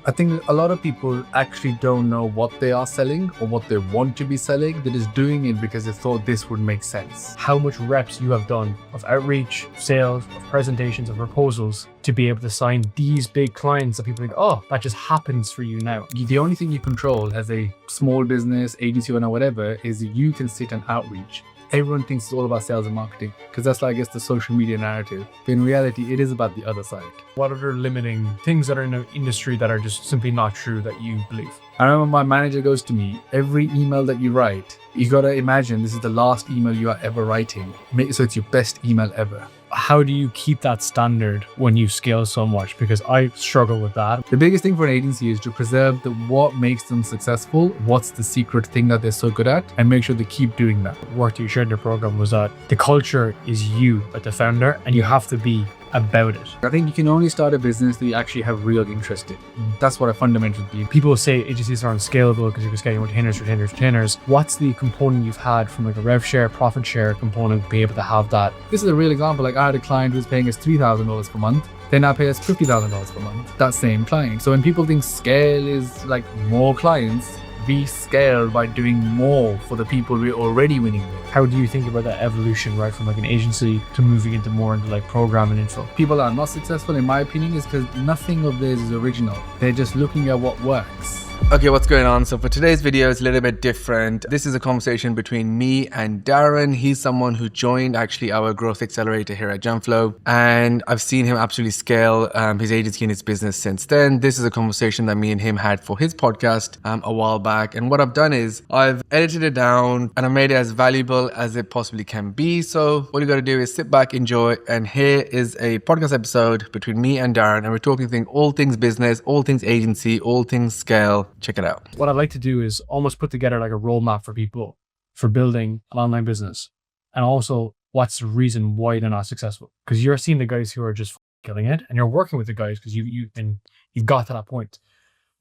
I think a lot of people actually don't know what they are selling or what they want to be selling. They're just doing it because they thought this would make sense. How much reps you have done of outreach, sales, of presentations, of proposals to be able to sign these big clients that people think, oh, that just happens for you now. The only thing you control as a small business, agency, or whatever is you can sit and outreach. Everyone thinks it's all about sales and marketing because that's like, I guess, the social media narrative. But in reality, it is about the other side. What other limiting things that are in the industry that are just simply not true that you believe? I remember my manager goes to me, every email that you write, you got to imagine this is the last email you are ever writing. So it's your best email ever. How do you keep that standard when you scale so much? Because I struggle with that. The biggest thing for an agency is to preserve what makes them successful, what's the secret thing that they're so good at, and make sure they keep doing that. Work that you shared in your program was that the culture is you as the founder and you have to be about it. I think you can only start a business that you actually have real interest in. That's what I fundamentally believe. People say agencies aren't scalable because you can scale retainers. What's the component you've had from like a rev share, profit share component to be able to have that? This is a real example. Like I had a client who was paying us $3,000 per month. They now pay us $50,000 per month. That same client. So when people think scale is like more clients, we scale by doing more for the people we're already winning with. How do you think about that evolution, right, from like an agency to moving into more into like program and info? People that are not successful, in my opinion, is because nothing of theirs is original. They're just looking at what works. Okay, what's going on? So for today's video, it's a little bit different. This is a conversation between me and Darren. He's someone who joined actually our growth accelerator here at Gemflow, and I've seen him absolutely scale his agency and his business since then. This is a conversation that me and him had for his podcast a while back. And what I've done is I've edited it down and I made it as valuable as it possibly can be. So what you got to do is sit back, enjoy, and here is a podcast episode between me and Darren, and we're talking all things business, all things agency, all things scale. Check it out. What I'd like to do is almost put together like a roadmap for people for building an online business, and also what's the reason why they're not successful. Because you're seeing the guys who are just killing it, and you're working with the guys because you've got to that point.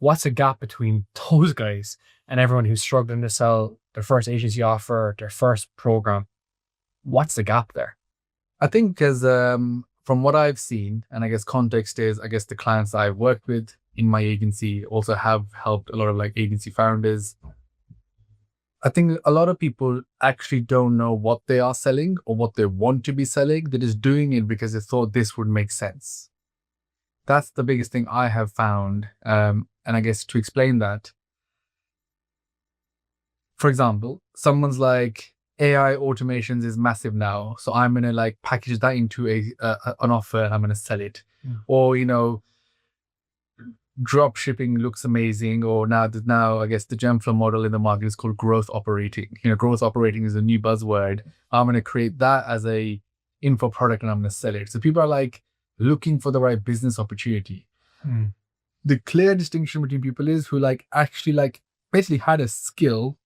What's the gap between those guys and everyone who's struggling to sell their first agency offer, their first program? What's the gap there? I think because from what I've seen, and I guess context is, I guess the clients I've worked with in my agency also have helped a lot of like agency founders. I think a lot of people actually don't know what they are selling or what they want to be selling. They're just doing it because they thought this would make sense. That's the biggest thing I have found. And I guess to explain that, for example, someone's like, AI automations is massive now, so I'm going to like package that into an offer and I'm going to sell it. Or, you know, drop shipping looks amazing, or now I guess the Gemflow model in the market is called growth operating. You know, growth operating is a new buzzword. I'm going to create that as a info product and I'm going to sell it. So people are like looking for the right business opportunity. The clear distinction between people is who like actually like basically had a skill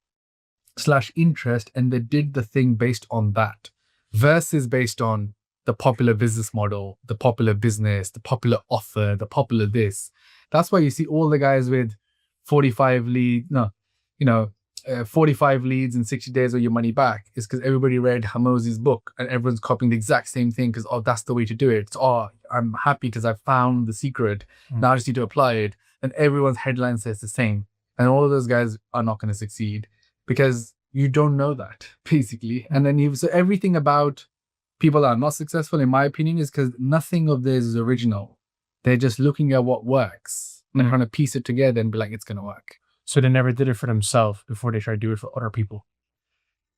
/ interest and they did the thing based on that, versus based on the popular business model, the popular business, the popular offer, the popular this. That's why you see all the guys with 45 leads in 60 days or your money back. Is because everybody read Hamosi's book and everyone's copying the exact same thing because, oh, that's the way to do it. So, I'm happy because I found the secret. Now I just need to apply it. And everyone's headline says the same. And all of those guys are not going to succeed because you don't know that, basically. And then so everything about people that are not successful, in my opinion, is because nothing of theirs is original. They're just looking at what works and trying to piece it together and be like, it's going to work. So they never did it for themselves before they tried to do it for other people.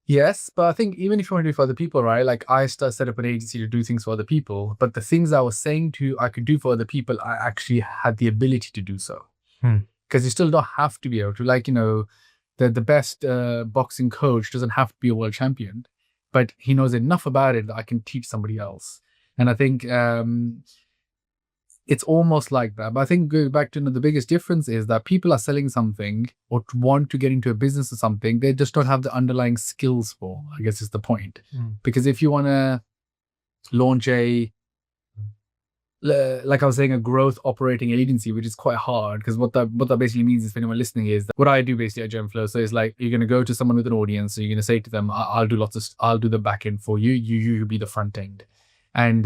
Yes, but I think even if you want to do it for other people, right? Like I set up an agency to do things for other people, but the things I was saying I could do for other people, I actually had the ability to do so. Because you still don't have to be able to, like, you know, the best boxing coach doesn't have to be a world champion, but he knows enough about it that I can teach somebody else. And I think it's almost like that. But I think going back to the biggest difference is that people are selling something or want to get into a business or something they just don't have the underlying skills for, I guess is the point. Because if you want to launch like I was saying, a growth operating agency, which is quite hard, because what that basically means is, for anyone listening, is that what I do basically at Gemflow. So it's like you're going to go to someone with an audience, so you're going to say to them, I'll do the back end for you. You be the front end. And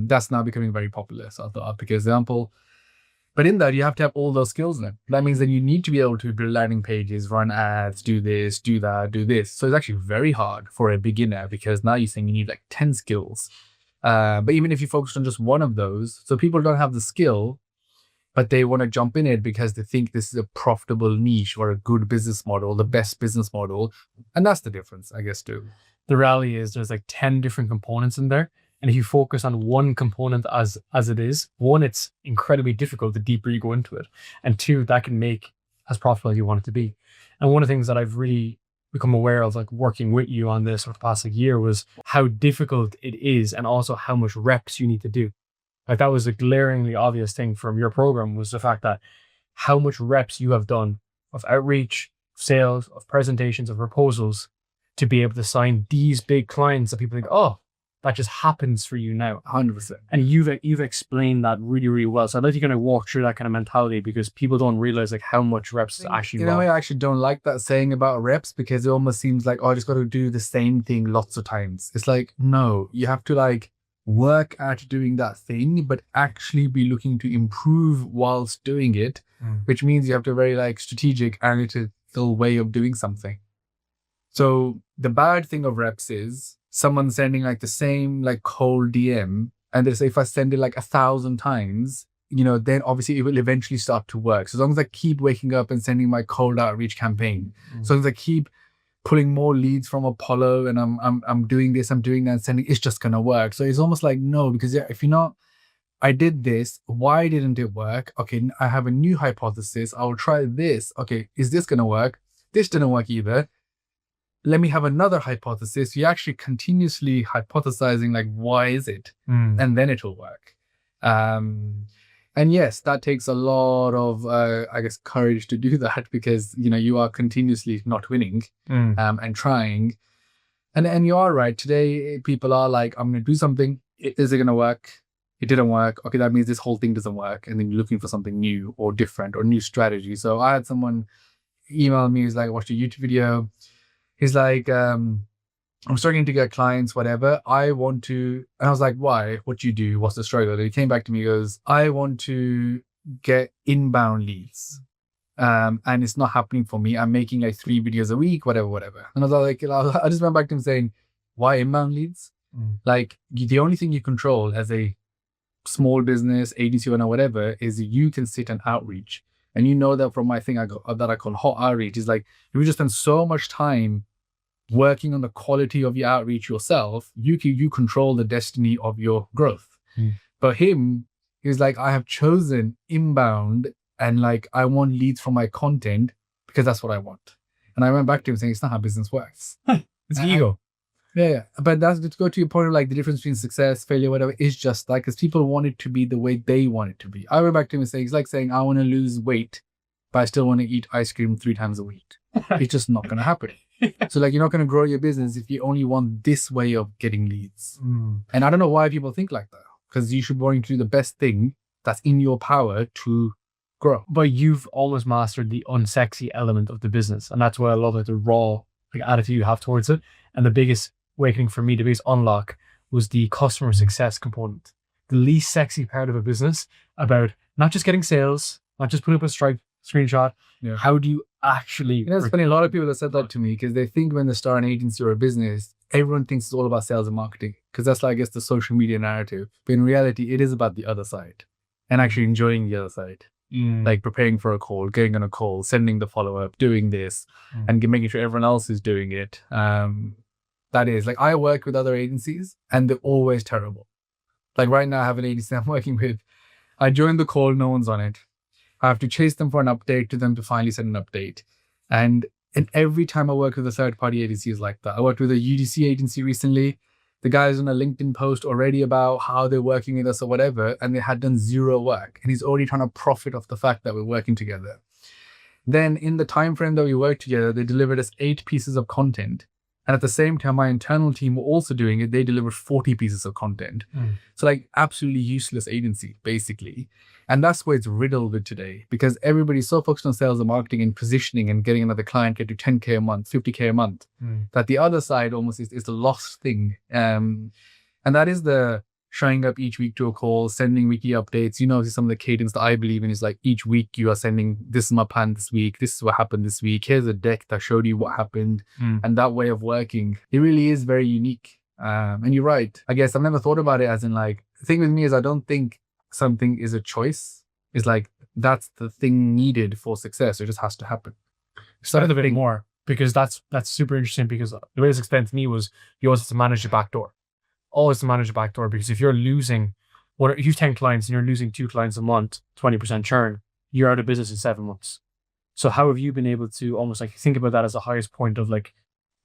that's now becoming very popular. So I thought I'll pick an example. But in that, you have to have all those skills now. That means that you need to be able to build landing pages, run ads, do this, do that, do this. So it's actually very hard for a beginner because now you're saying you need like 10 skills. But even if you focus on just one of those, so people don't have the skill, but they want to jump in it because they think this is a profitable niche or a good business model, the best business model. And that's the difference, I guess, too. The reality is there's like 10 different components in there. And if you focus on one component as it is, one, it's incredibly difficult the deeper you go into it. And two, that can make as profitable as you want it to be. And one of the things that I've really become aware of, like working with you on this over the past like year, was how difficult it is and also how much reps you need to do. Like that was a glaringly obvious thing from your program, was the fact that how much reps you have done of outreach, sales, of presentations, of proposals to be able to sign these big clients that people think, oh, that just happens for you now. 100%. And you've explained that really, really well. So I'd like you kind of walk through that kind of mentality, because people don't realize like how much reps is actually You know, I actually don't like that saying about reps, because it almost seems like, oh, I just got to do the same thing lots of times. It's like, no, you have to like work at doing that thing, but actually be looking to improve whilst doing it, which means you have to very like strategic, analytical way of doing something. So the bad thing of reps is someone sending like the same like cold DM, and they say if I send it like 1,000 times, you know, then obviously it will eventually start to work. So as long as I keep waking up and sending my cold outreach campaign, so as I keep pulling more leads from Apollo and I'm doing this, I'm doing that, and sending, it's just gonna work. So it's almost like, no, because if you're not, I did this, why didn't it work? Okay, I have a new hypothesis. I will try this. Okay, is this gonna work? This didn't work either. Let me have another hypothesis. You're actually continuously hypothesizing, like, why is it? And then it will work. And yes, that takes a lot of, I guess, courage to do that, because, you know, you are continuously not winning and trying. And you are right. Today, people are like, I'm going to do something. Is it going to work? It didn't work. Okay, that means this whole thing doesn't work. And then you're looking for something new or different or new strategy. So I had someone email me, he's like, I watched a YouTube video. He's like, I'm starting to get clients, whatever. I want to, and I was like, why? What do you do? What's the struggle? And he came back to me, he goes, I want to get inbound leads. And it's not happening for me. I'm making like 3 videos a week, whatever. And I was like, I just went back to him saying, why inbound leads? Like, the only thing you control as a small business, agency, or whatever, is you can sit and outreach. And you know that from my thing that I call hot outreach, is like, if you just spend so much time working on the quality of your outreach yourself, you control the destiny of your growth. But him, he's like, I have chosen inbound, and like, I want leads from my content because that's what I want. And I went back to him saying, it's not how business works. It's ego. Yeah. But that's to go to your point of like the difference between success, failure, whatever, is just like, because people want it to be the way they want it to be. I went back to him and saying, it's like saying, I want to lose weight, but I still want to eat ice cream 3 times a week. It's just not going to happen. So like, you're not going to grow your business if you only want this way of getting leads. And I don't know why people think like that, because you should want to do the best thing that's in your power to grow. But you've almost mastered the unsexy element of the business. And that's why I love like the raw like attitude you have towards it. And the biggest awakening for me, the biggest unlock, was the customer success component. The least sexy part of a business, about not just getting sales, not just putting up a Stripe screenshot. Yeah. How do you actually... You know, it's funny, a lot of people have said that to me, because they think when they start an agency or a business, everyone thinks it's all about sales and marketing, because that's like, I guess, the social media narrative. But in reality, it is about the other side, and actually enjoying the other side. Like preparing for a call, getting on a call, sending the follow-up, doing this, and making sure everyone else is doing it. That is, like, I work with other agencies and they're always terrible. Like right now I have an agency I'm working with. I joined the call, no one's on it. I have to chase them for an update to them to finally send an update. And every time I work with a third-party agency is like that. I worked with a UDC agency recently. The guy's on a LinkedIn post already about how they're working with us or whatever, and they had done 0 work. And he's already trying to profit off the fact that we're working together. Then in the time frame that we worked together, they delivered us 8 pieces of content. And at the same time, my internal team were also doing it. They delivered 40 pieces of content. So like, absolutely useless agency, basically. And that's where it's riddled with today, because everybody's so focused on sales and marketing and positioning and getting another client, get to 10K a month, 50K a month, that the other side almost is the lost thing. And that is the showing up each week to a call, sending weekly updates. You know, some of the cadence that I believe in is like each week you are sending, this is my plan this week, this is what happened this week, here's a deck that showed you what happened. And that way of working, it really is very unique. And you're right. I guess I've never thought about it as in like, the thing with me is I don't think something is a choice. It's like, that's the thing needed for success. It just has to happen. Start a bit more, because that's super interesting, because the way it's explained to me was you always have to manage the back door. Always to manage the back door, because if you're losing, if you've 10 clients and you're losing 2 clients a month, 20% churn, you're out of business in 7 months. So how have you been able to almost like think about that as the highest point of like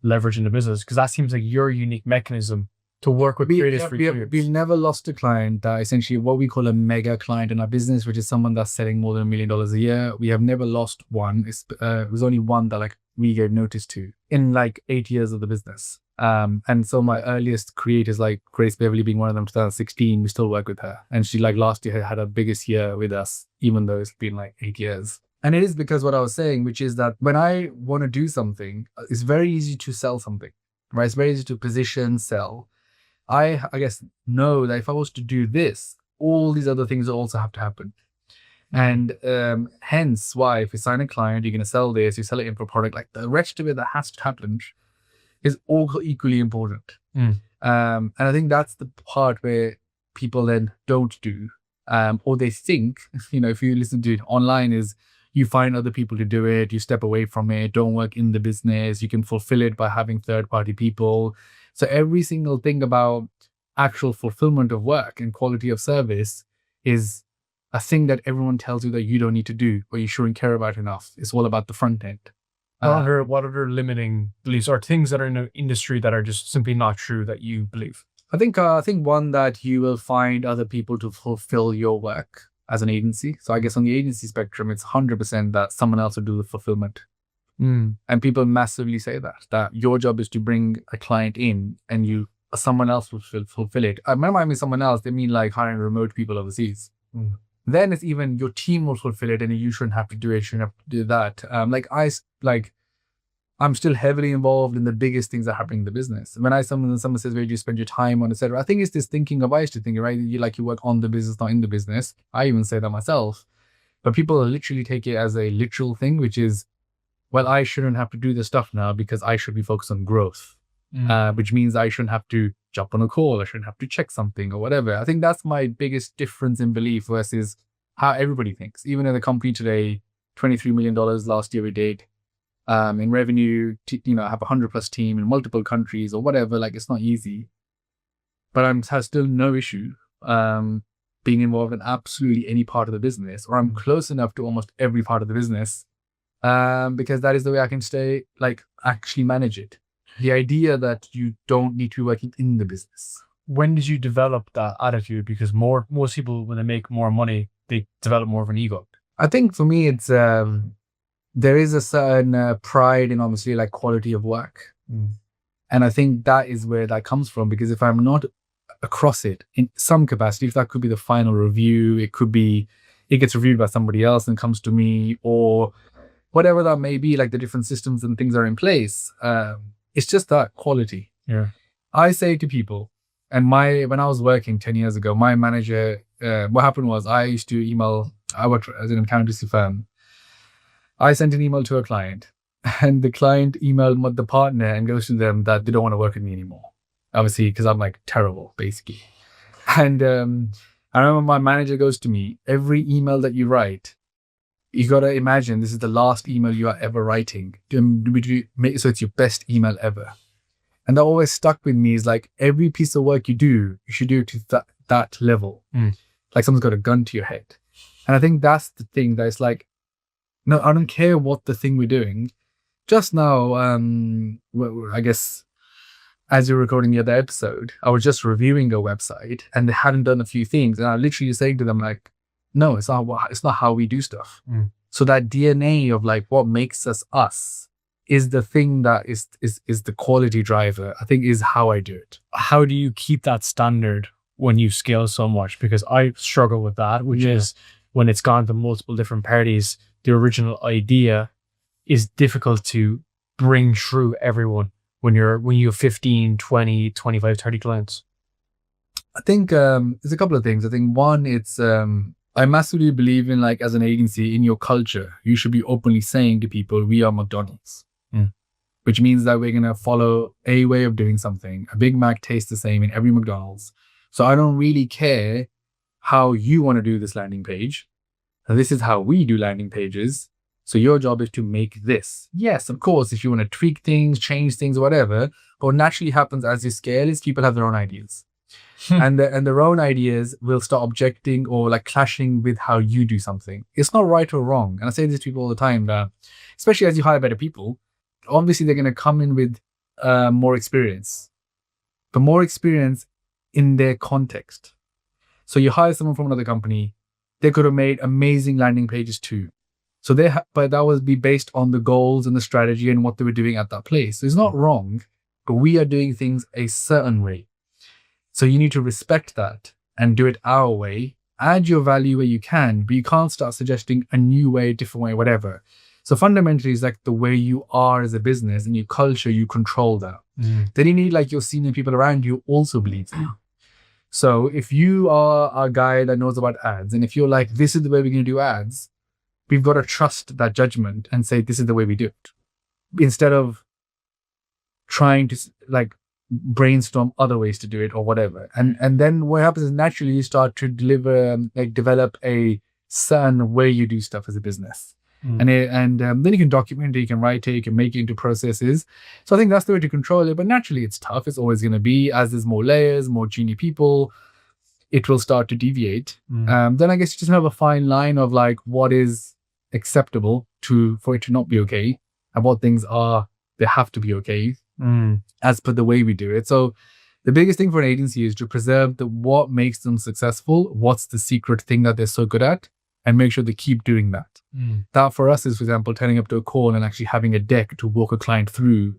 leveraging the business? Because that seems like your unique mechanism to work with creators for years. We've never lost a client that essentially what we call a mega client in our business, which is someone that's selling more than $1 million a year. We have never lost one. It was only one that like we gave notice to in like 8 years of the business. And so my earliest creators, like Grace Beverly being one of them, 2016, we still work with her. And she like last year had her biggest year with us, even though it's been like 8 years. And it is because what I was saying, which is that when I want to do something, it's very easy to sell something, right? It's very easy to position, sell. I guess know that if I was to do this, all these other things also have to happen. And hence why if you sign a client, you're going to sell this, you sell it in for a product, like the rest of it that has to happen is all equally important. And I think that's the part where people then don't do, or they think, you know, if you listen to it online, is you find other people to do it, you step away from it, don't work in the business, you can fulfill it by having third-party people. So every single thing about actual fulfillment of work and quality of service is a thing that everyone tells you that you don't need to do or you shouldn't care about enough. It's all about the front end. What other limiting beliefs or things that are in the industry that are just simply not true that you believe? I think one that you will find other people to fulfill your work as an agency. So I guess on the agency spectrum, it's 100% that someone else will do the fulfillment. And people massively say that your job is to bring a client in and someone else will fulfill it. When I mean someone else, they mean like hiring remote people overseas. Then it's even your team will fulfill it and you shouldn't have to do it, you shouldn't have to do that. I'm still heavily involved in the biggest things that are happening in the business. When someone says, where do you spend your time on, etc. I think it's this thinking of, I used to think, right? You work on the business, not in the business. I even say that myself. But people literally take it as a literal thing, which is, well, I shouldn't have to do this stuff now because I should be focused on growth, which means I shouldn't have to jump on a call. I shouldn't have to check something or whatever. I think that's my biggest difference in belief versus how everybody thinks. Even in the company today, $23 million last year we did. In revenue, I have a 100+ team in multiple countries or whatever. Like, it's not easy, but I still no issue being involved in absolutely any part of the business, or I'm close enough to almost every part of the business because that is the way I can actually manage it. The idea that you don't need to be working in the business. When did you develop that attitude? Because most people, when they make more money, they develop more of an ego. I think for me, it's there is a certain pride in obviously like quality of work. And I think that is where that comes from, because if I'm not across it in some capacity, if that could be the final review, it could be, it gets reviewed by somebody else and comes to me, or whatever that may be, like the different systems and things are in place. It's just that quality. Yeah. I say to people, and when I was working 10 years ago, my manager, what happened was I used to email, I worked as an accountancy firm. I sent an email to a client, and the client emailed the partner and goes to them that they don't want to work with me anymore. Obviously, because I'm like terrible, basically. And I remember my manager goes to me, every email that you write, you got to imagine this is the last email you are ever writing. So it's your best email ever. And that always stuck with me, is like every piece of work you do, you should do it to that level. Like someone's got a gun to your head. And I think that's the thing that is like, no, I don't care what the thing we're doing. Just now, I guess, as you're recording the other episode, I was just reviewing a website and they hadn't done a few things. And I literally saying to them like, no, it's not how we do stuff. So that DNA of like what makes us is the thing that is the quality driver, I think, is how I do it. How do you keep that standard when you scale so much? Because I struggle with that, which is when it's gone to multiple different parties, the original idea is difficult to bring through everyone when you have 15, 20, 25, 30 clients. I think there's a couple of things. I think one, it's I massively believe in, like, as an agency, in your culture, you should be openly saying to people, we are McDonald's. Which means that we're going to follow a way of doing something. A Big Mac tastes the same in every McDonald's. So I don't really care how you want to do this landing page. This is how we do landing pages. So your job is to make this. Yes, of course, if you want to tweak things, change things, whatever. But what naturally happens as you scale is people have their own ideas. And their own ideas will start objecting or like clashing with how you do something. It's not right or wrong. And I say this to people all the time, that especially as you hire better people, obviously they're going to come in with more experience, but more experience in their context. So you hire someone from another company, they could have made amazing landing pages too. So but that would be based on the goals and the strategy and what they were doing at that place. So it's not wrong, but we are doing things a certain way. So you need to respect that and do it our way. Add your value where you can, but you can't start suggesting a new way, a different way, whatever. So fundamentally, it's like the way you are as a business and your culture, you control that. Then you need like your senior people around you also believe that. So if you are a guy that knows about ads, and if you're like, this is the way we're going to do ads, we've got to trust that judgment and say, this is the way we do it. Instead of trying to like brainstorm other ways to do it or whatever. And then what happens is naturally you start to develop a certain way you do stuff as a business. And then you can document it, you can write it, you can make it into processes. So I think that's the way to control it. But naturally, it's tough. It's always going to be, as there's more layers, more junior people, it will start to deviate. Then I guess you just have a fine line of like what is acceptable for it to not be okay, and what things they have to be okay as per the way we do it. So the biggest thing for an agency is to preserve what makes them successful. What's the secret thing that they're so good at? And make sure they keep doing that. That for us is, for example, turning up to a call and actually having a deck to walk a client through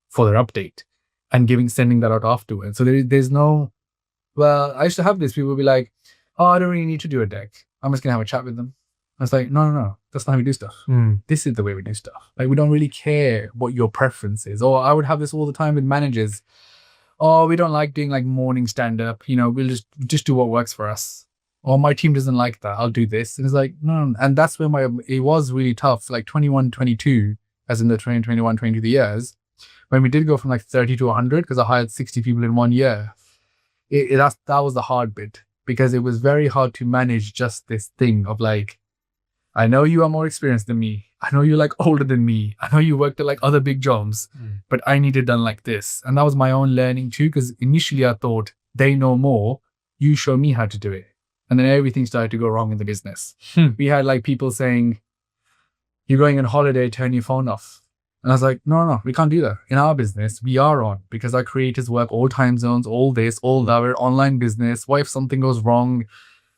for their update and sending that out afterwards. So there's no, well, I used to have this. People would be like, oh, I don't really need to do a deck. I'm just going to have a chat with them. I was like, no. That's not how we do stuff. This is the way we do stuff. Like, we don't really care what your preference is. Or I would have this all the time with managers. Oh, we don't like doing like morning stand-up. We'll just do what works for us. Or my team doesn't like that, I'll do this. And it's like, no. And that's where it was really tough, like 21, 22, as in the 2021, 22 years, when we did go from like 30 to 100, because I hired 60 people in 1 year. That was the hard bit, because it was very hard to manage just this thing of like, I know you are more experienced than me. I know you're like older than me. I know you worked at like other big jobs, but I need it done like this. And that was my own learning too, because initially I thought they know more, you show me how to do it. And then everything started to go wrong in the business. We had like people saying, you're going on holiday, turn your phone off. And I was like, no, we can't do that. In our business, we are on, because our creators work all time zones, all this, all that. We're online business. What if something goes wrong?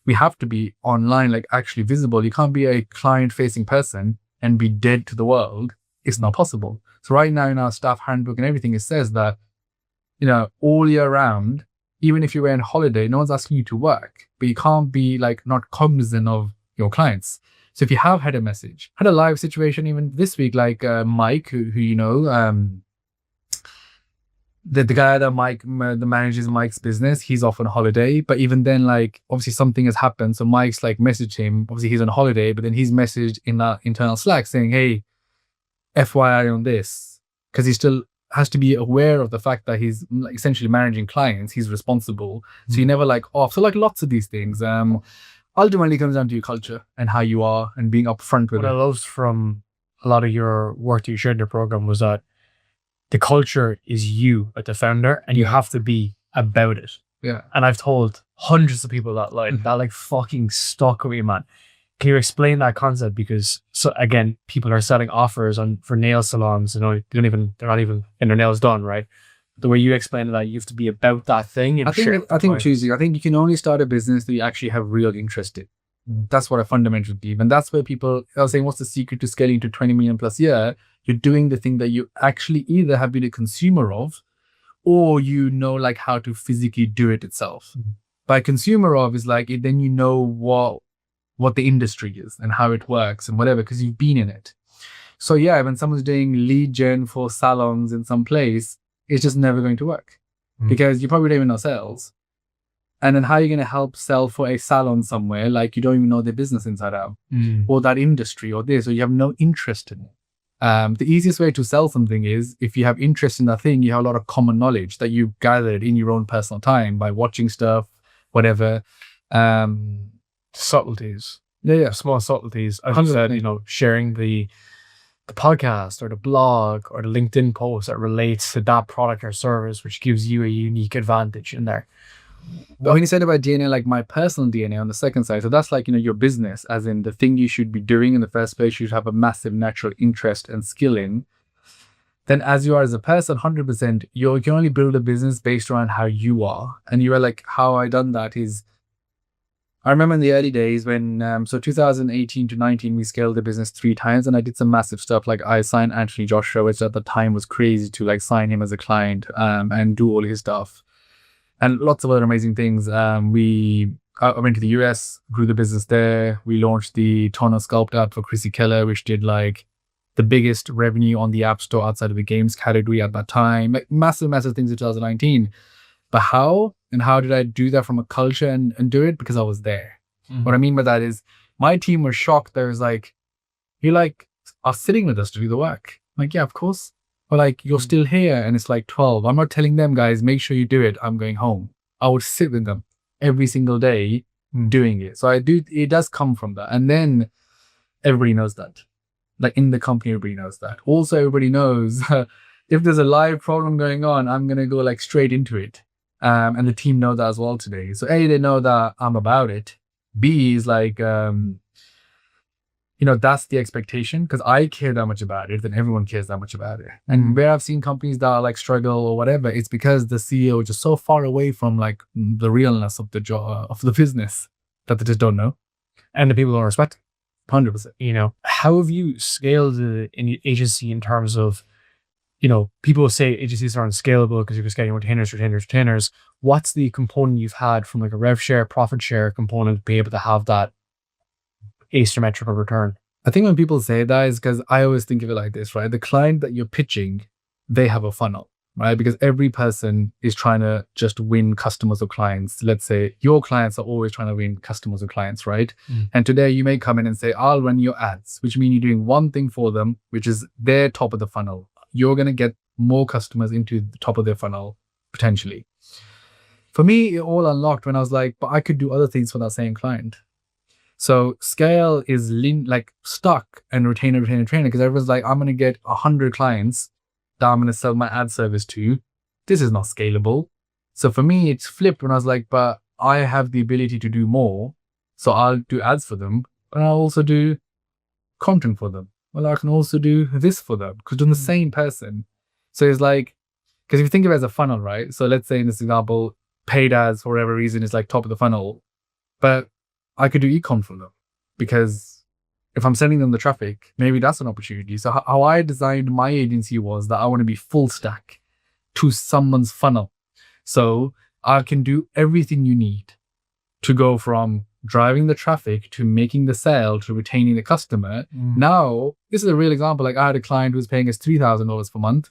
We have to be online, like actually visible. You can't be a client-facing person and be dead to the world. It's not possible. So right now in our staff handbook and everything, it says that, all year round, even if you're on holiday, no one's asking you to work, but you can't be like not cognizant of your clients. So if you have had a message, had a live situation even this week, like Mike, who the guy that manages Mike's business, he's off on holiday. But even then, like obviously something has happened. So Mike's like messaged him. Obviously he's on holiday, but then he's messaged in that internal Slack saying, hey, FYI on this, because he still has to be aware of the fact that he's essentially managing clients. He's responsible. So you never like off. So like lots of these things ultimately comes down to your culture and how you are and being upfront with it. What I loved from a lot of your work that you shared in your program was that the culture is you as the founder, and you have to be about it. Yeah. And I've told hundreds of people that line. That like fucking stuck with me, man. Can you explain that concept? Because again, people are setting offers for nail salons, they're not even getting their nails done, right? The way you explained that, you have to be about that thing. And I think choosing. I think you can only start a business that you actually have real interest in. That's what I fundamentally believe, and that's where people are saying, "What's the secret to scaling to 20 million plus a year?" You're doing the thing that you actually either have been a consumer of, or like how to physically do it itself. By consumer of is like then what the industry is and how it works and whatever, because you've been in it. So yeah, when someone's doing lead gen for salons in some place, it's just never going to work because you probably don't even know sales. And then how are you going to help sell for a salon somewhere like you don't even know their business inside out, or that industry or this, or you have no interest in it? The easiest way to sell something is if you have interest in that thing, you have a lot of common knowledge that you've gathered in your own personal time by watching stuff, whatever. Subtleties. Yeah. Small subtleties. I've said, sharing the podcast or the blog or the LinkedIn post that relates to that product or service, which gives you a unique advantage in there. But when you said about DNA, like my personal DNA on the second side, so that's like, your business, as in the thing you should be doing in the first place, you should have a massive natural interest and skill in. Then as you are as a person, 100%, you can only build a business based around how you are. And you are like, how I done that is, I remember in the early days when, so 2018 to 19, we scaled the business 3 times and I did some massive stuff. Like I signed Anthony Joshua, which at the time was crazy to like sign him as a client and do all his stuff. And lots of other amazing things. I went to the US, grew the business there. We launched the Toner Sculpt app for Chrissy Keller, which did like the biggest revenue on the App Store outside of the games category at that time. Like massive things in 2019. But how did I do that from a culture and do it? Because I was there. Mm-hmm. What I mean by that is my team was shocked. There was like, you like are sitting with us to do the work. I'm like, yeah, of course. Or like, you're still here and it's like 12. I'm not telling them, guys, make sure you do it. I'm going home. I would sit with them every single day doing it. So it does come from that. And then everybody knows that. Like in the company, everybody knows that. Also, everybody knows if there's a live problem going on, I'm going to go like straight into it. And the team know that as well today. So A, they know that I'm about it. B is like, that's the expectation because I care that much about it, then everyone cares that much about it. And where I've seen companies that are like struggle or whatever, it's because the CEO is just so far away from like the realness of the job of the business that they just don't know. And the people don't respect 100%. How have you scaled an agency in terms of, people say agencies aren't scalable because you're just getting retainers. What's the component you've had from like a rev share, profit share component to be able to have that asymmetrical return? I think when people say that is because I always think of it like this, right? The client that you're pitching, they have a funnel, right? Because every person is trying to just win customers or clients. Let's say your clients are always trying to win customers or clients, right? And today you may come in and say, I'll run your ads, which means you're doing one thing for them, which is their top of the funnel. You're going to get more customers into the top of their funnel, potentially. For me, it all unlocked when I was like, but I could do other things for that same client. So scale is stuck and retainer because everyone's like, I'm going to get 100 clients that I'm going to sell my ad service to. This is not scalable. So for me, it's flipped when I was like, but I have the ability to do more. So I'll do ads for them, but I'll also do content for them. Well, I can also do this for them because I'm the same person. So it's like, because if you think of it as a funnel, right? So let's say in this example, paid ads for whatever reason is like top of the funnel, but I could do e-com for them because if I'm sending them the traffic, maybe that's an opportunity. So how I designed my agency was that I want to be full stack to someone's funnel. So I can do everything you need to go from driving the traffic to making the sale to retaining the customer. Now, this is a real example. Like I had a client who was paying us $3,000 per month.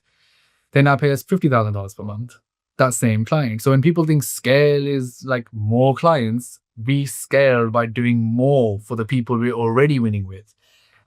They now pay us $50,000 per month. That same client. So when people think scale is like more clients, we scale by doing more for the people we're already winning with.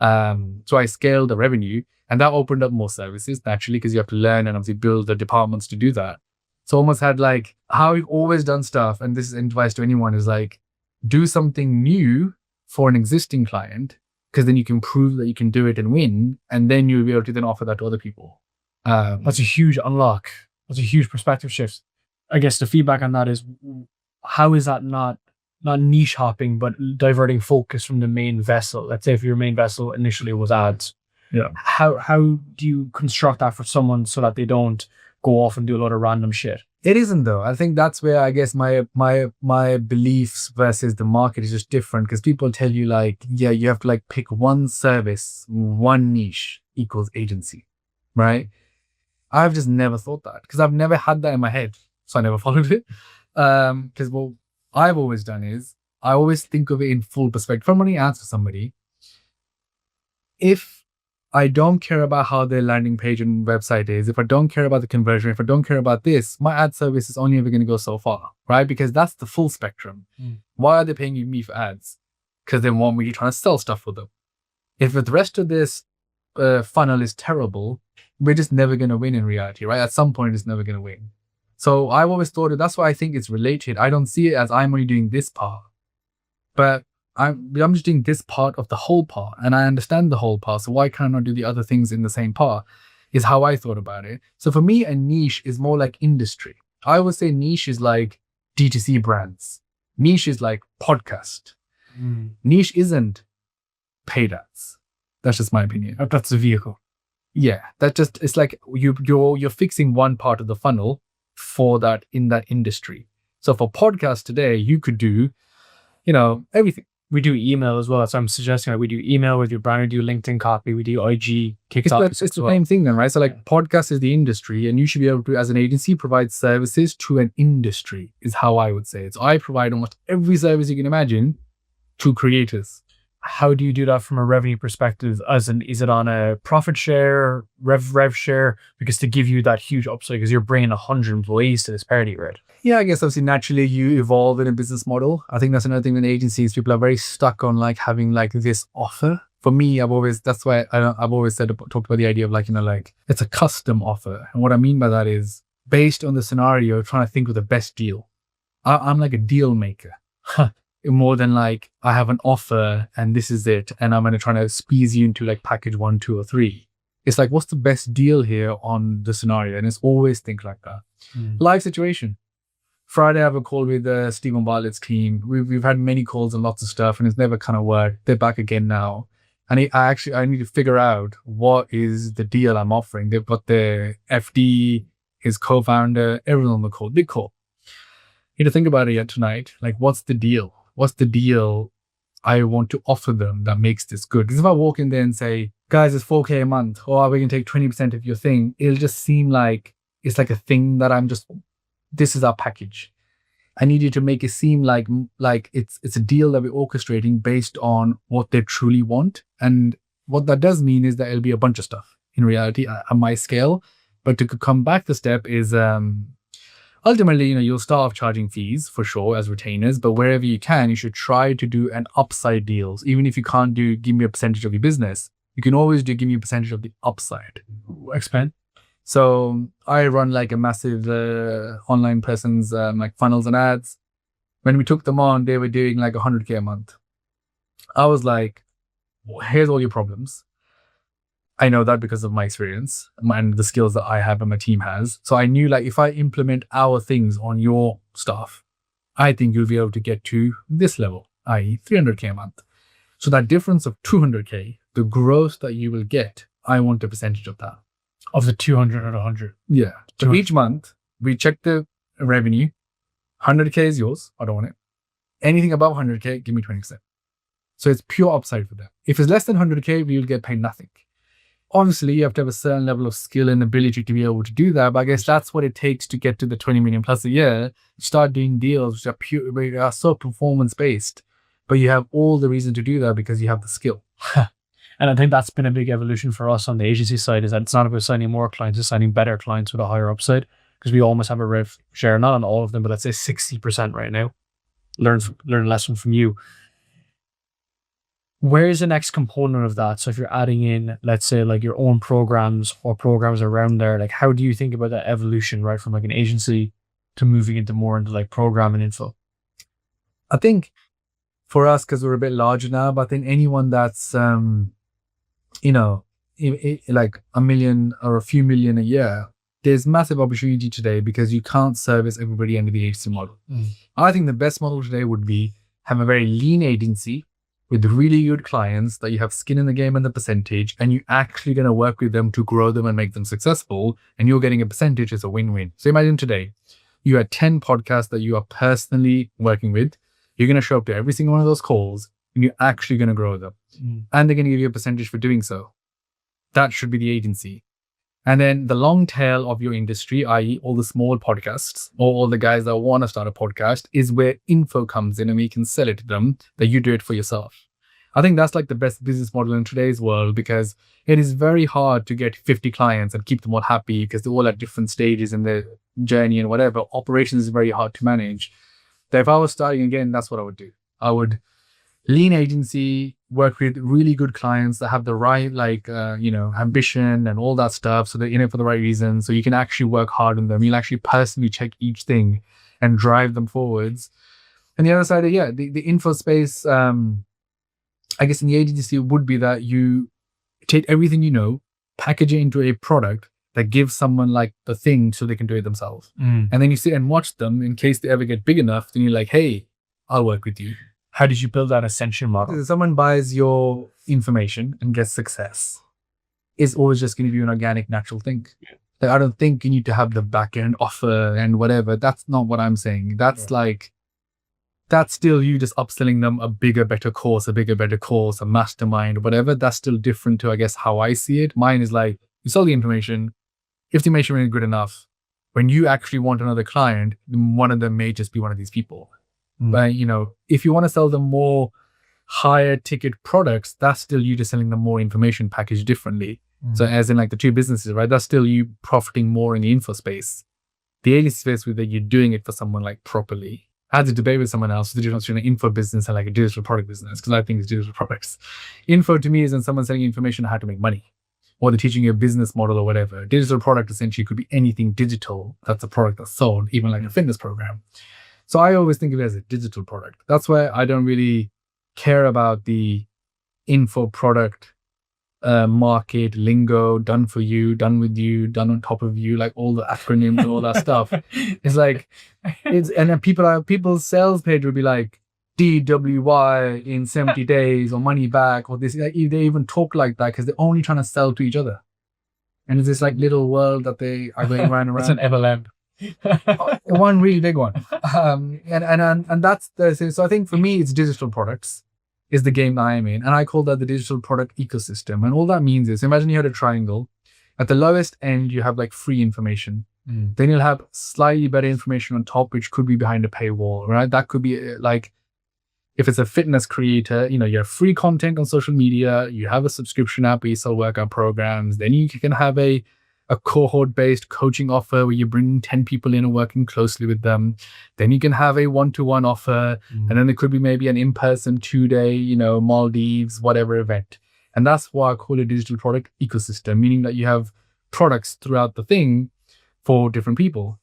So I scaled the revenue and that opened up more services naturally because you have to learn and obviously build the departments to do that. So almost had like how we've always done stuff. And this is advice to anyone is like, do something new for an existing client because then you can prove that you can do it and win. And then you'll be able to then offer that to other people. That's a huge unlock. That's a huge perspective shift. I guess the feedback on that is, how is that not niche hopping, but diverting focus from the main vessel? Let's say if your main vessel initially was ads. Yeah. How do you construct that for someone so that they don't go off and do a lot of random shit? It isn't though. I think that's where I guess my beliefs versus the market is just different because people tell you like, yeah, you have to like pick one service, one niche equals agency, right? I've just never thought that because I've never had that in my head. So I never followed it. Because what I've always done is I always think of it in full perspective. If I'm running ads for somebody, if I don't care about how their landing page and website is, if I don't care about the conversion, if I don't care about this, my ad service is only ever going to go so far, right? Because that's the full spectrum. Why are they paying me for ads? Because they want me trying to sell stuff for them. If the rest of this funnel is terrible, we're just never going to win in reality, right? At some point, it's never going to win. So I've always thought that's why I think it's related. I don't see it as I'm only doing this part, but I'm just doing this part of the whole part, and I understand the whole part. So why can't I not do the other things in the same part? Is how I thought about it. So for me, a niche is more like industry. I would say niche is like D2C brands. Niche is like podcast. Niche isn't paid ads. That's just my opinion. That's a vehicle. Yeah, it's like you're fixing one part of the funnel for that in that industry. So for podcasts today, you could do, everything. We do email as well. That's what I'm suggesting. Like we do email, we do brand, we do LinkedIn copy, we do IG, TikTok. It's the same thing then, right? So like podcast is the industry, and you should be able to, as an agency, provide services to an industry is how I would say it. So I provide almost every service you can imagine to creators. How do you do that from a revenue perspective? Is it on a profit share, rev share? Because to give you that huge upside, because you're bringing 100 employees to this party, right? Yeah, I guess obviously naturally you evolve in a business model. I think that's another thing in agencies. People are very stuck on like having like this offer. For me, I've always talked about the idea of like it's a custom offer. And what I mean by that is based on the scenario, trying to think of the best deal. I'm like a deal maker. More than like I have an offer and this is it, and I'm going to try to squeeze you into like package 1, 2, or 3. It's like, what's the best deal here on the scenario? And it's always things like that. Live situation. Friday, I have a call with Stephen Bartlett's team. We've had many calls and lots of stuff, and it's never kind of worked. They're back again now, and I need to figure out what is the deal I'm offering. They've got their FD, his co-founder, everyone on the call. Big call. You need to think about it yet tonight. Like, what's the deal? What's the deal I want to offer them that makes this good? Because if I walk in there and say, guys, it's $4K a month, or we can take 20% of your thing, it'll just seem like it's like a thing that this is our package. I need you to make it seem like it's a deal that we're orchestrating based on what they truly want. And what that does mean is that it'll be a bunch of stuff in reality at my scale. But to come back the step is ultimately, you'll start off charging fees for sure as retainers, but wherever you can, you should try to do an upside deals. Even if you can't give me a percentage of your business, you can always give me a percentage of the upside. Expand. So I run like a massive online presence, like funnels and ads. When we took them on, they were doing like 100K a month. I was like, well, here's all your problems. I know that because of my experience and the skills that I have and my team has. So I knew like if I implement our things on your stuff, I think you'll be able to get to this level, i.e. 300K a month. So that difference of 200K, the growth that you will get, I want a percentage of that. Of the 200 or 100? Yeah. So each month, we check the revenue. 100K is yours. I don't want it. Anything above 100K, give me 20%. So it's pure upside for them. If it's less than 100K, we will get paid nothing. Obviously, you have to have a certain level of skill and ability to be able to do that. But I guess that's what it takes to get to the 20 million plus a year. You start doing deals which are so performance based, but you have all the reason to do that because you have the skill. And I think that's been a big evolution for us on the agency side, is that it's not about signing more clients, it's signing better clients with a higher upside, because we almost have a rev share, not on all of them, but let's say 60% right now. Learn a lesson from you. Where is the next component of that? So if you're adding in, let's say like your own programs or programs around there, like how do you think about that evolution, right? From like an agency to moving into more into like program and info? I think for us, because we're a bit larger now, but I think anyone that's, like $1 million or a few million a year, there's massive opportunity today because you can't service everybody under the agency model. I think the best model today would be have a very lean agency with really good clients that you have skin in the game and the percentage, and you're actually going to work with them to grow them and make them successful, and you're getting a percentage. Is a win-win. So imagine today, you had 10 podcasts that you are personally working with. You're going to show up to every single one of those calls, and you're actually going to grow them. And they're going to give you a percentage for doing so. That should be the agency. And then the long tail of your industry, i.e. all the small podcasts or all the guys that want to start a podcast, is where info comes in and we can sell it to them that you do it for yourself. I think that's like the best business model in today's world, because it is very hard to get 50 clients and keep them all happy because they're all at different stages in their journey and whatever. Operations is very hard to manage. So if I was starting again, that's what I would do. I would lean agency, work with really good clients that have the right, ambition and all that stuff. So they're in it for the right reasons. So you can actually work hard on them. You'll actually personally check each thing and drive them forwards. And the other side, the info space, I guess in the agency would be that you take everything you know, package it into a product that gives someone like the thing so they can do it themselves. And then you sit and watch them in case they ever get big enough. Then you're like, hey, I'll work with you. How did you build that ascension model? Someone buys your information and gets success. It's always just going to be an organic, natural thing. Like, I don't think you need to have the back end offer and whatever. That's not what I'm saying. That's that's still you just upselling them a bigger, better course, a mastermind, whatever. That's still different to, I guess, how I see it. Mine is like, you sell the information. If the information is good enough, when you actually want another client, one of them may just be one of these people. But, if you want to sell them more higher ticket products, that's still you just selling them more information packaged differently. So as in like the two businesses, right? That's still you profiting more in the info space. The agency space with that you're doing it for someone like properly. I had to debate with someone else the difference between an info business and like a digital product business, because I think it's digital products. Info to me is when someone's selling information on how to make money, or they're teaching you a business model or whatever. Digital product essentially could be anything digital that's a product that's sold, even like a fitness program. So I always think of it as a digital product. That's why I don't really care about the info product market lingo, done for you, done with you, done on top of you, like all the acronyms and all that stuff. It's like, and then people's sales page would be like DWY in 70 days or money back, or this. Like, they even talk like that because they're only trying to sell to each other. And it's this like little world that they are going around. It's an MLM. One really big one. And that's so I think for me, it's digital products is the game that I am in. And I call that the digital product ecosystem. And all that means is, imagine you had a triangle. At the lowest end, you have like free information. Then you'll have slightly better information on top, which could be behind a paywall, right? That could be like, if it's a fitness creator, you have free content on social media, you have a subscription app where you sell workout programs, then you can have a cohort-based coaching offer where you're bringing 10 people in and working closely with them. Then you can have a one-to-one offer, and then there could be maybe an in-person 2-day, Maldives, whatever event. And that's why I call it digital product ecosystem, meaning that you have products throughout the thing for different people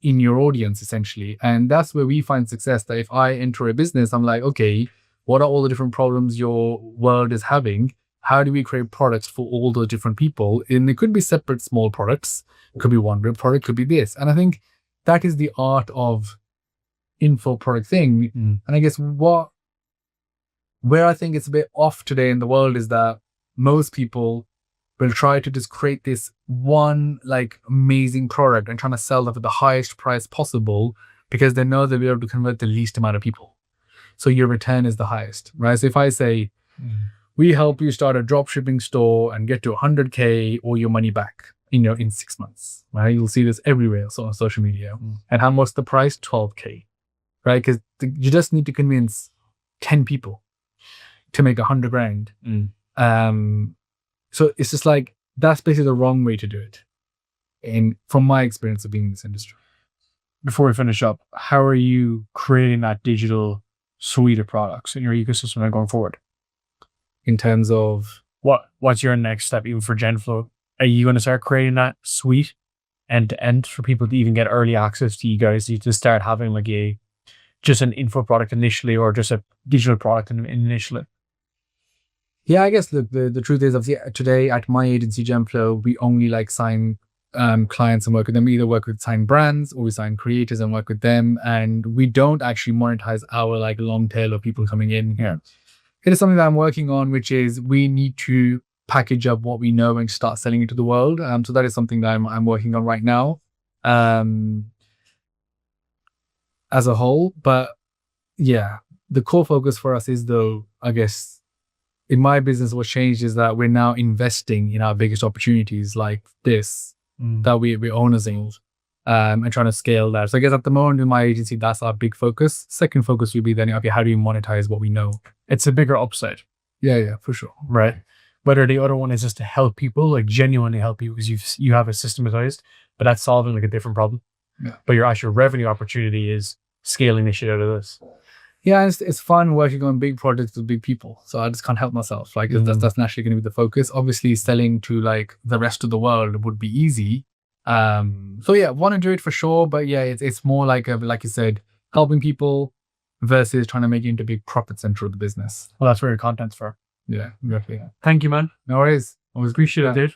in your audience, essentially. And that's where we find success, that if I enter a business, I'm like, okay, what are all the different problems your world is having? How do we create products for all those different people? And it could be separate small products. It could be one big product, could be this. And I think that is the art of info product thing. And I guess where I think it's a bit off today in the world is that most people will try to just create this one like amazing product and trying to sell that at the highest price possible because they know they'll be able to convert the least amount of people. So your return is the highest, right? So if I say, we help you start a drop shipping store and get to 100K or your money back, in 6 months, right? You'll see this everywhere on social media. And how much the price? 12K, right? Because you just need to convince 10 people to make 100 grand. So it's just like, that's basically the wrong way to do it. And from my experience of being in this industry. Before we finish up, how are you creating that digital suite of products in your ecosystem going forward? In terms of what's your next step, even for GenFlow? Are you going to start creating that suite end to end for people to even get early access to you guys, to start having like just an info product initially, or just a digital product initially? Yeah, I guess look, the truth is, today at my agency GenFlow, we only like sign clients and work with them. We either work with sign brands or we sign creators and work with them, and we don't actually monetize our like long tail of people coming in. Yeah. It is something that I'm working on, which is we need to package up what we know and start selling it to the world. So that is something that I'm working on right now as a whole. But yeah, the core focus for us is, though, I guess, in my business, what changed is that we're now investing in our biggest opportunities like this, that we're owners in, and trying to scale that. So I guess at the moment in my agency, that's our big focus. Second focus would be then, okay, how do we monetize what we know? It's a bigger upside. Yeah, for sure. right? Whether the other one is just to help people, like genuinely help people because you have it systematized, but that's solving like a different problem. Yeah. But your actual revenue opportunity is scaling the shit out of this. Yeah, it's fun working on big projects with big people. So I just can't help myself. Like that's naturally going to be the focus. Obviously, selling to like the rest of the world would be easy. So yeah, want to do it for sure. But yeah, it's more like like you said, helping people versus trying to make it into a big profit center of the business. Well, that's where your content's for. Yeah, exactly. Thank you, man. No worries. Always Appreciate it, dude.